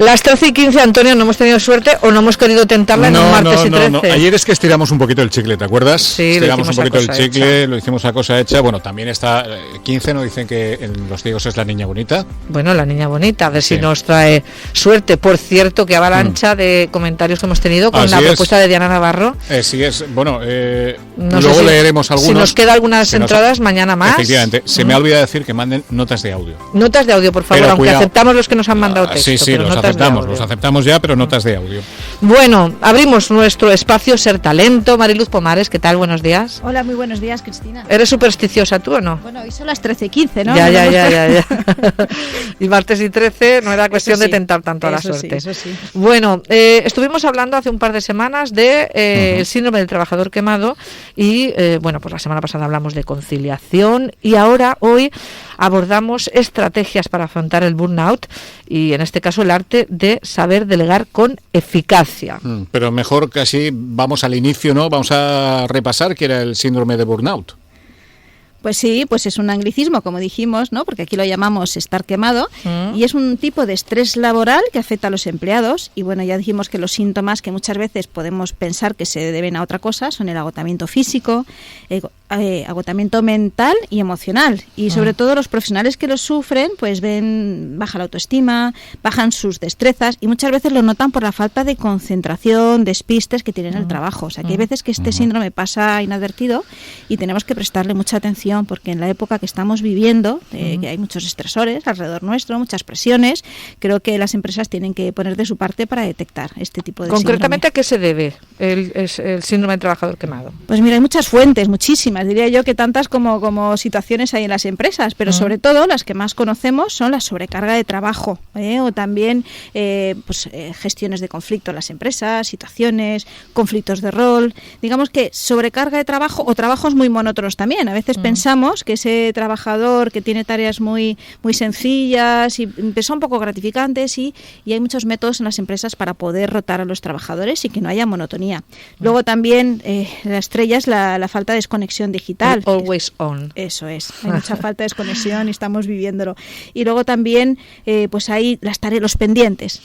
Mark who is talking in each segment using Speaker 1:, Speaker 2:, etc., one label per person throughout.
Speaker 1: Las 13:15, Antonio, no hemos tenido suerte o no hemos querido tentarla en un martes y 13.
Speaker 2: No. Ayer es que estiramos un poquito el chicle, ¿te acuerdas?
Speaker 1: Sí,
Speaker 2: estiramos un poquito el chicle,
Speaker 1: hecha.
Speaker 2: lo hicimos a cosa hecha. Bueno, también está 15, nos dicen que en los ciegos es la niña bonita.
Speaker 1: Bueno, la niña bonita, a ver si nos trae suerte. Por cierto, que avalancha de comentarios que hemos tenido con la propuesta de Diana Navarro.
Speaker 2: Sí es, bueno,
Speaker 1: no
Speaker 2: luego
Speaker 1: sé
Speaker 2: leeremos algunos.
Speaker 1: Si nos queda algunas entradas, mañana más.
Speaker 2: Efectivamente, se me ha olvidado decir que manden notas de audio.
Speaker 1: Notas de audio, por favor,
Speaker 2: pero
Speaker 1: aunque
Speaker 2: cuidado.
Speaker 1: Aceptamos los que nos han mandado texto.
Speaker 2: Sí, los aceptamos ya, pero notas de audio.
Speaker 1: Bueno, abrimos nuestro espacio Ser Talento. Mariluz Pomares, ¿qué tal? Buenos días.
Speaker 3: Hola, muy buenos días, Cristina.
Speaker 1: ¿Eres supersticiosa tú o no?
Speaker 3: Bueno, hoy son las 13:15, ¿no?
Speaker 1: Ya. Y martes y 13 no era cuestión de tentar tanto a la suerte.
Speaker 3: Sí, eso sí.
Speaker 1: Bueno, estuvimos hablando hace un par de semanas de el síndrome del trabajador quemado y, bueno, pues la semana pasada hablamos de conciliación y ahora, hoy, abordamos estrategias para afrontar el burnout y, en este caso, el arte de saber delegar con eficacia.
Speaker 2: Pero mejor casi vamos al inicio, ¿no? Vamos a repasar qué era el síndrome de burnout.
Speaker 3: Pues sí, pues es un anglicismo, como dijimos, ¿no? Porque aquí lo llamamos estar quemado, y es un tipo de estrés laboral que afecta a los empleados. Y bueno, ya dijimos que los síntomas que muchas veces podemos pensar que se deben a otra cosa son el agotamiento físico, agotamiento mental y emocional. Y sobre todo los profesionales que los sufren, pues ven baja la autoestima, bajan sus destrezas y muchas veces lo notan por la falta de concentración, despistes que tienen en el trabajo. O sea, que hay veces que este síndrome pasa inadvertido y tenemos que prestarle mucha atención, porque en la época que estamos viviendo, que hay muchos estresores alrededor nuestro, muchas presiones, creo que las empresas tienen que poner de su parte para detectar este tipo de
Speaker 1: ¿Concretamente
Speaker 3: síndrome.
Speaker 1: a qué se debe el síndrome del trabajador quemado?
Speaker 3: Pues mira, hay muchas fuentes, muchísimas, diría yo que tantas como situaciones hay en las empresas, pero sobre todo las que más conocemos son la sobrecarga de trabajo, o también gestiones de conflicto en las empresas, situaciones, conflictos de rol. Digamos que sobrecarga de trabajo o trabajos muy monótonos también. A veces pensamos que ese trabajador que tiene tareas muy sencillas y son un poco gratificantes y hay muchos métodos en las empresas para poder rotar a los trabajadores y que no haya monotonía. Luego también la estrella es la falta de desconexión digital.
Speaker 1: Always on.
Speaker 3: Eso es, hay mucha falta de desconexión y estamos viviéndolo. Y luego también pues hay las tareas, los pendientes,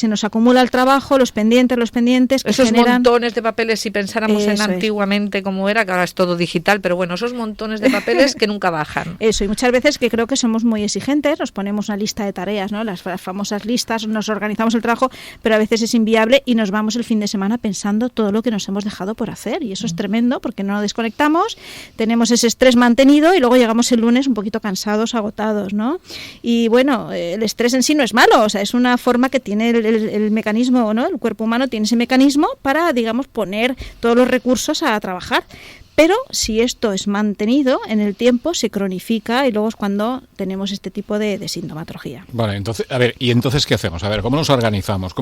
Speaker 3: se nos acumula el trabajo, los pendientes que
Speaker 1: esos
Speaker 3: generan
Speaker 1: montones de papeles, si pensáramos en antiguamente como era, que ahora es todo digital, pero bueno, esos montones de papeles que nunca bajan.
Speaker 3: Eso, y muchas veces que creo que somos muy exigentes, nos ponemos una lista de tareas, ¿no? Las famosas listas, nos organizamos el trabajo, pero a veces es inviable y nos vamos el fin de semana pensando todo lo que nos hemos dejado por hacer, y eso es tremendo porque no nos desconectamos, tenemos ese estrés mantenido y luego llegamos el lunes un poquito cansados, agotados, ¿no? Y bueno, el estrés en sí no es malo, o sea, es una forma que tiene el mecanismo, ¿no? El cuerpo humano tiene ese mecanismo para, digamos, poner todos los recursos a trabajar. Pero si esto es mantenido en el tiempo, se cronifica y luego es cuando tenemos este tipo de sintomatología.
Speaker 2: Vale, entonces, entonces ¿qué hacemos? A ver, ¿cómo nos organizamos?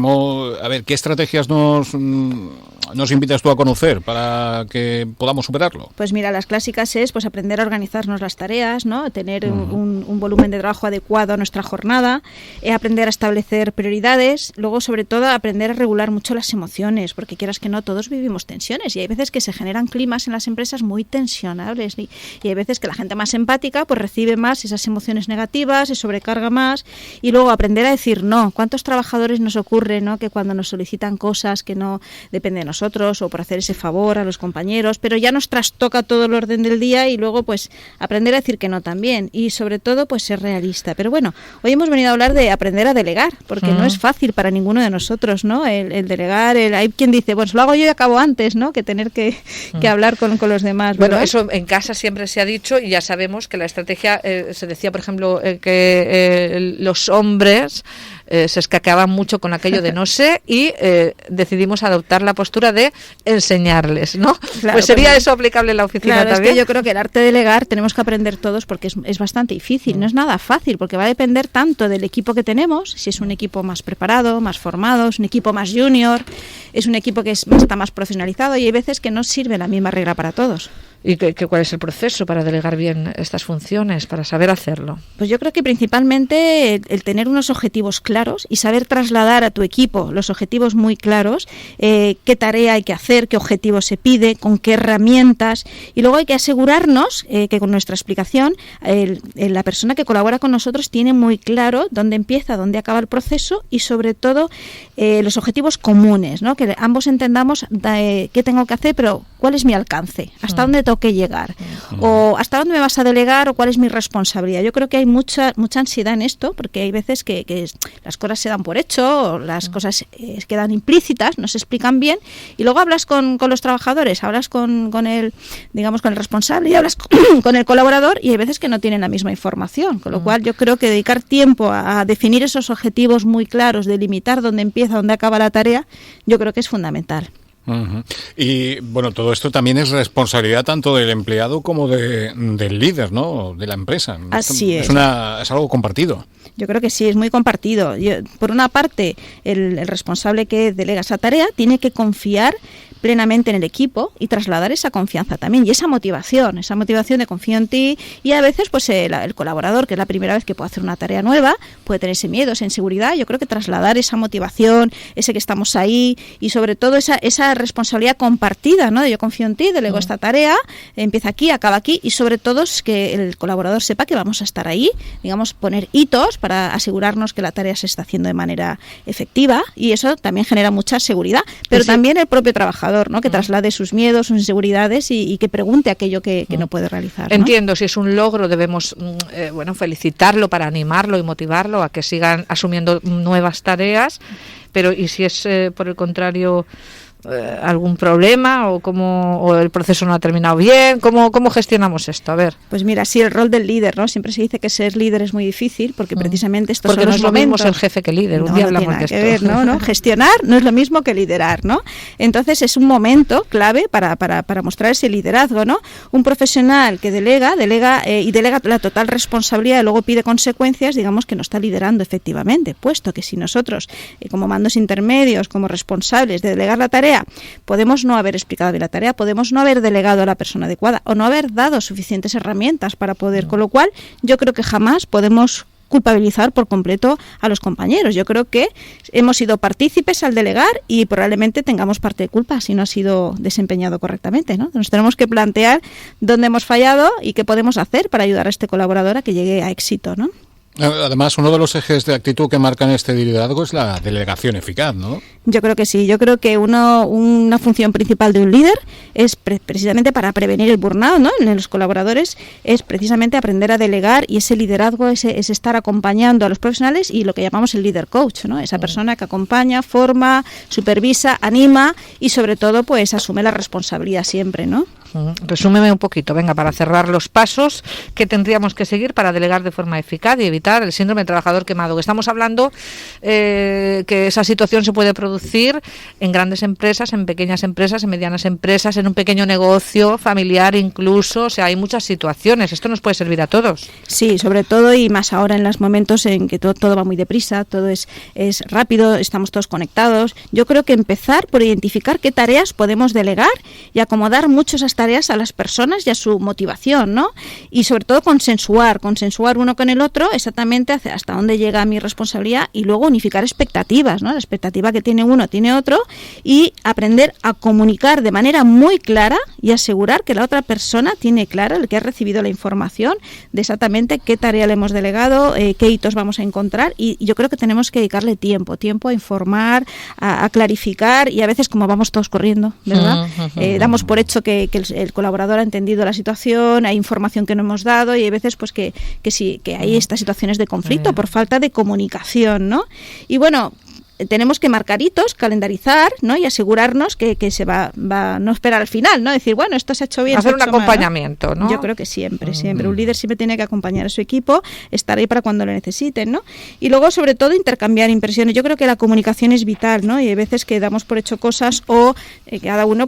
Speaker 2: ¿Qué estrategias nos invitas tú a conocer para que podamos superarlo?
Speaker 3: Pues mira, las clásicas es pues aprender a organizarnos las tareas, ¿no? Tener un volumen de trabajo adecuado a nuestra jornada, aprender a establecer prioridades, luego sobre todo aprender a regular mucho las emociones, porque quieras que no, todos vivimos tensiones y hay veces que se generan climas en las empresas muy tensionables y hay veces que la gente más empática pues recibe más esas emociones negativas, se sobrecarga más, y luego aprender a decir no. ¿Cuántos trabajadores nos ocurre, ¿no? Que cuando nos solicitan cosas que no dependen de nosotros o por hacer ese favor a los compañeros, pero ya nos trastoca todo el orden del día, y luego pues aprender a decir que no también, y sobre todo pues ser realista. Pero bueno, hoy hemos venido a hablar de aprender a delegar, porque no es fácil para ninguno de nosotros, ¿no? El delegar, hay quien dice, pues lo hago yo y acabo antes, ¿no? Que tener que hablar con los demás, ¿verdad?
Speaker 1: Bueno, eso en casa siempre se ha dicho y ya sabemos que la estrategia, se decía, por ejemplo, que los hombres se escaqueaban mucho con aquello de no sé y decidimos adoptar la postura de enseñarles, ¿no?
Speaker 3: Claro,
Speaker 1: pues sería eso aplicable en la oficina
Speaker 3: claro,
Speaker 1: también.
Speaker 3: Es que yo creo que el arte de delegar tenemos que aprender todos porque es bastante difícil, no es nada fácil, porque va a depender tanto del equipo que tenemos, si es un equipo más preparado, más formado, es un equipo más junior, es un equipo que está más profesionalizado, y hay veces que no sirve la misma regla para todos.
Speaker 1: ¿Y cuál es el proceso para delegar bien estas funciones, para saber hacerlo?
Speaker 3: Pues yo creo que principalmente el tener unos objetivos claros y saber trasladar a tu equipo los objetivos muy claros, qué tarea hay que hacer, qué objetivo se pide, con qué herramientas, y luego hay que asegurarnos que con nuestra explicación la persona que colabora con nosotros tiene muy claro dónde empieza, dónde acaba el proceso y sobre todo los objetivos comunes, ¿no? Que ambos entendamos qué tengo que hacer, pero cuál es mi alcance, hasta dónde tengo que llegar, o hasta dónde me vas a delegar, o cuál es mi responsabilidad. Yo creo que hay mucha ansiedad en esto, porque hay veces que las cosas se dan por hecho, o las cosas quedan implícitas, no se explican bien, y luego hablas con los trabajadores, hablas con el, digamos, con el responsable, y hablas con el colaborador, y hay veces que no tienen la misma información, con lo cual yo creo que dedicar tiempo a definir esos objetivos muy claros, delimitar dónde empieza, dónde acaba la tarea, yo creo que es fundamental.
Speaker 2: Uh-huh. Y bueno, todo esto también es responsabilidad tanto del empleado como del líder, ¿no? De la empresa.
Speaker 3: Así es.
Speaker 2: Es algo compartido.
Speaker 3: Yo creo que sí, es muy compartido. Por una parte, el responsable que delega esa tarea tiene que confiar plenamente en el equipo y trasladar esa confianza también y esa motivación de confío en ti, y a veces pues el colaborador, que es la primera vez que puede hacer una tarea nueva, puede tener ese miedo, esa inseguridad. Yo creo que trasladar esa motivación, ese que estamos ahí, y sobre todo esa responsabilidad compartida, ¿no? De yo confío en ti, delego esta tarea, empieza aquí, acaba aquí, y sobre todo es que el colaborador sepa que vamos a estar ahí, digamos, poner hitos para asegurarnos que la tarea se está haciendo de manera efectiva, y eso también genera mucha seguridad, pero también el propio trabajador, ¿no? Que traslade sus miedos, sus inseguridades y que pregunte aquello que no puede realizar, ¿no?
Speaker 1: Entiendo, si es un logro debemos felicitarlo para animarlo y motivarlo a que sigan asumiendo nuevas tareas, pero ¿y si es por el contrario algún problema o el proceso no ha terminado bien? ¿Cómo gestionamos esto? A ver.
Speaker 3: Pues mira, sí, el rol del líder, ¿no? Siempre se dice que ser líder es muy difícil porque precisamente estos
Speaker 1: porque
Speaker 3: son
Speaker 1: no
Speaker 3: los
Speaker 1: es lo
Speaker 3: momentos.
Speaker 1: mismo ser jefe que líder. Un día hablamos de esto.
Speaker 3: Ver, ¿no? Gestionar no es lo mismo que liderar, ¿no? Entonces es un momento clave para mostrar ese liderazgo, ¿no? Un profesional que delega la total responsabilidad y luego pide consecuencias, digamos que no está liderando efectivamente, puesto que si nosotros, como mandos intermedios, como responsables de delegar la tarea, podemos no haber explicado bien la tarea, podemos no haber delegado a la persona adecuada o no haber dado suficientes herramientas para poder, con lo cual yo creo que jamás podemos culpabilizar por completo a los compañeros. Yo creo que hemos sido partícipes al delegar y probablemente tengamos parte de culpa si no ha sido desempeñado correctamente, ¿no? Nos tenemos que plantear dónde hemos fallado y qué podemos hacer para ayudar a este colaborador a que llegue a éxito, ¿no?
Speaker 2: Además, uno de los ejes de actitud que marcan este liderazgo es la delegación eficaz, ¿no?
Speaker 3: Yo creo que sí. Yo creo que una función principal de un líder es precisamente para prevenir el burnout, ¿no? En los colaboradores es precisamente aprender a delegar, y ese liderazgo es estar acompañando a los profesionales y lo que llamamos el líder coach, ¿no? Esa persona que acompaña, forma, supervisa, anima y sobre todo pues asume la responsabilidad siempre, ¿no?
Speaker 1: Resúmeme un poquito, venga, para cerrar los pasos que tendríamos que seguir para delegar de forma eficaz y evitar el síndrome del trabajador quemado. Que estamos hablando que esa situación se puede producir en grandes empresas, en pequeñas empresas, en medianas empresas, en un pequeño negocio familiar incluso. O sea, hay muchas situaciones. Esto nos puede servir a todos.
Speaker 3: Sí, sobre todo y más ahora en los momentos en que todo va muy deprisa, todo es rápido, estamos todos conectados. Yo creo que empezar por identificar qué tareas podemos delegar y acomodar mucho esas tareas a las personas y a su motivación, ¿no? Y sobre todo consensuar uno con el otro exactamente hasta dónde llega mi responsabilidad, y luego unificar expectativas, ¿no? La expectativa que tiene uno tiene otro, y aprender a comunicar de manera muy clara y asegurar que la otra persona tiene clara, el que ha recibido la información de exactamente qué tarea le hemos delegado, qué hitos vamos a encontrar, y yo creo que tenemos que dedicarle tiempo a informar, a clarificar, y a veces como vamos todos corriendo, ¿verdad? Damos por hecho que el colaborador ha entendido la situación, hay información que no hemos dado, y hay veces pues que hay estas situaciones de conflicto por falta de comunicación, ¿no? Y bueno, tenemos que marcar hitos, calendarizar, ¿no? Y asegurarnos que se va no esperar al final, ¿no? Decir, bueno, esto se ha hecho bien.
Speaker 1: Hacer un acompañamiento, ¿no?
Speaker 3: Yo creo que siempre. Un líder siempre tiene que acompañar a su equipo, estar ahí para cuando lo necesiten, ¿no? Y luego, sobre todo, intercambiar impresiones. Yo creo que la comunicación es vital, ¿no? Y hay veces que damos por hecho cosas o cada uno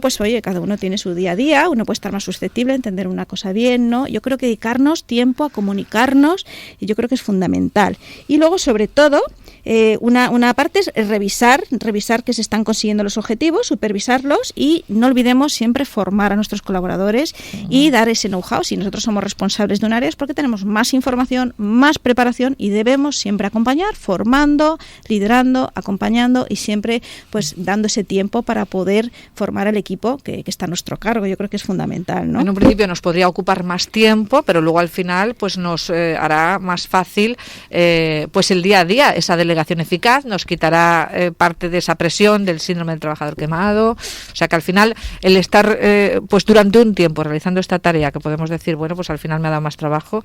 Speaker 3: tiene su día a día, uno puede estar más susceptible a entender una cosa bien, ¿no? Yo creo que dedicarnos tiempo a comunicarnos, y yo creo que es fundamental. Y luego, sobre todo, una parte es revisar que se están consiguiendo los objetivos, supervisarlos y no olvidemos siempre formar a nuestros colaboradores y dar ese know-how. Si nosotros somos responsables de un área es porque tenemos más información, más preparación y debemos siempre acompañar, formando, liderando, acompañando y siempre pues dando ese tiempo para poder formar al equipo que está a nuestro cargo. Yo creo que es fundamental, ¿no?
Speaker 1: En un principio nos podría ocupar más tiempo, pero luego al final pues nos hará más fácil pues el día a día, esa delegación eficaz, nos quitará parte de esa presión del síndrome del trabajador quemado. O sea que al final el estar pues durante un tiempo realizando esta tarea, que podemos decir, bueno, pues al final me ha dado más trabajo,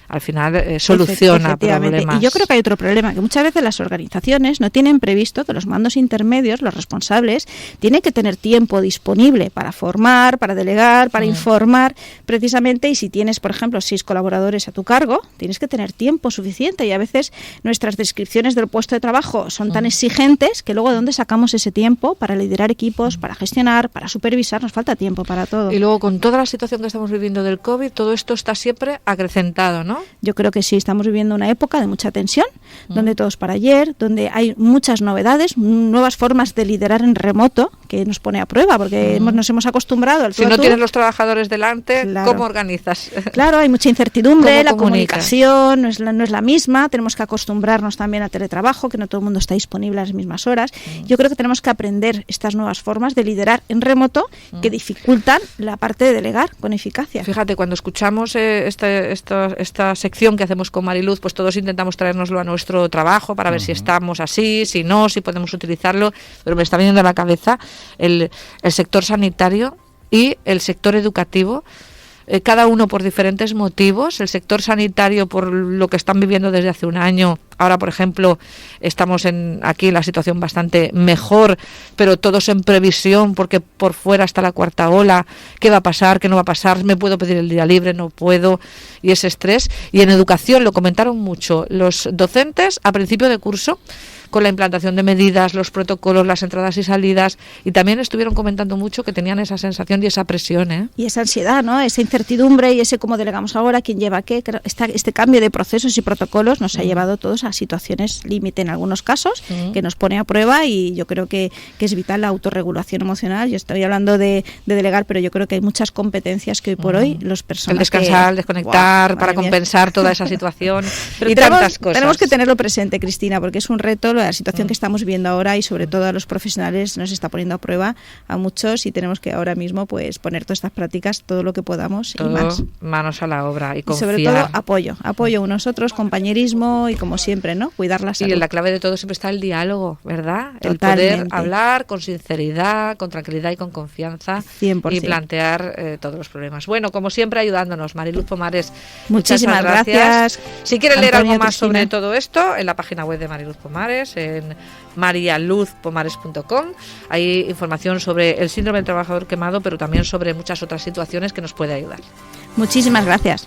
Speaker 1: al final soluciona problemas.
Speaker 3: Y yo creo que hay otro problema, que muchas veces las organizaciones no tienen previsto que los mandos intermedios, los responsables, tienen que tener tiempo disponible para formar, para delegar, para informar, precisamente, y si tienes, por ejemplo, 6 colaboradores a tu cargo, tienes que tener tiempo suficiente, y a veces nuestras descripciones del puesto de trabajo son tan exigentes que luego ¿de dónde sacamos ese tiempo para liderar equipos, para gestionar, para supervisar? Nos falta tiempo para todo.
Speaker 1: Y luego con toda la situación que estamos viviendo del COVID, todo esto está siempre acrecentado, ¿no?
Speaker 3: Yo creo que sí, estamos viviendo una época de mucha tensión, donde todo es para ayer, donde hay muchas novedades, nuevas formas de liderar en remoto, que nos pone a prueba, porque nos hemos acostumbrado al
Speaker 1: Si no tienes los trabajadores delante, claro. ¿Cómo organizas?
Speaker 3: Claro, hay mucha incertidumbre, la comunicación no es la misma, tenemos que acostumbrarnos también a teletrabajo, que no todo el mundo está disponible a las mismas horas. Yo creo que tenemos que aprender estas nuevas formas de liderar en remoto que dificultan la parte de delegar con eficacia.
Speaker 1: Fíjate, cuando escuchamos esta sección que hacemos con Mariluz, pues todos intentamos traérnoslo a nuestro trabajo para ver si estamos así, si no, si podemos utilizarlo, pero me está viniendo a la cabeza el sector sanitario y el sector educativo, cada uno por diferentes motivos. El sector sanitario por lo que están viviendo desde hace un año. Ahora, por ejemplo, estamos aquí en la situación bastante mejor, pero todos en previsión porque por fuera está la cuarta ola. ¿Qué va a pasar? ¿Qué no va a pasar? ¿Me puedo pedir el día libre? ¿No puedo? Y ese estrés. Y en educación lo comentaron mucho los docentes a principio de curso, con la implantación de medidas, los protocolos, las entradas y salidas, y también estuvieron comentando mucho que tenían esa sensación y esa presión, ¿eh?
Speaker 3: Y esa ansiedad, ¿no? Esa incertidumbre y ese cómo delegamos ahora, quién lleva qué. Este cambio de procesos y protocolos nos ha llevado todos a situaciones límite en algunos casos, que nos pone a prueba, y yo creo que es vital la autorregulación emocional. Yo estoy hablando de delegar, pero yo creo que hay muchas competencias que hoy por hoy los personas...
Speaker 1: El descansar, el desconectar, para compensar toda esa situación y tantas cosas.
Speaker 3: Tenemos que tenerlo presente, Cristina, porque es un reto. La situación que estamos viendo ahora, y sobre todo a los profesionales, nos está poniendo a prueba a muchos, y tenemos que ahora mismo pues poner todas estas prácticas, todo lo que podamos, todo, y más.
Speaker 1: Manos a la obra y confiar.
Speaker 3: Y sobre todo apoyo unos otros, compañerismo, y como siempre, ¿no? Cuidar la salud.
Speaker 1: Y la clave de todo siempre está el diálogo, ¿verdad?
Speaker 3: Totalmente.
Speaker 1: El poder hablar con sinceridad, con tranquilidad y con confianza
Speaker 3: 100%.
Speaker 1: Y plantear todos los problemas. Bueno, como siempre, ayudándonos, Mariluz Pomares.
Speaker 3: Muchísimas gracias.
Speaker 1: Si quieren leer
Speaker 3: Antonio,
Speaker 1: algo más
Speaker 3: Cristina,
Speaker 1: sobre todo esto, en la página web de Mariluz Pomares, en marialuzpomares.com, hay información sobre el síndrome del trabajador quemado, pero también sobre muchas otras situaciones que nos puede ayudar.
Speaker 3: Muchísimas gracias.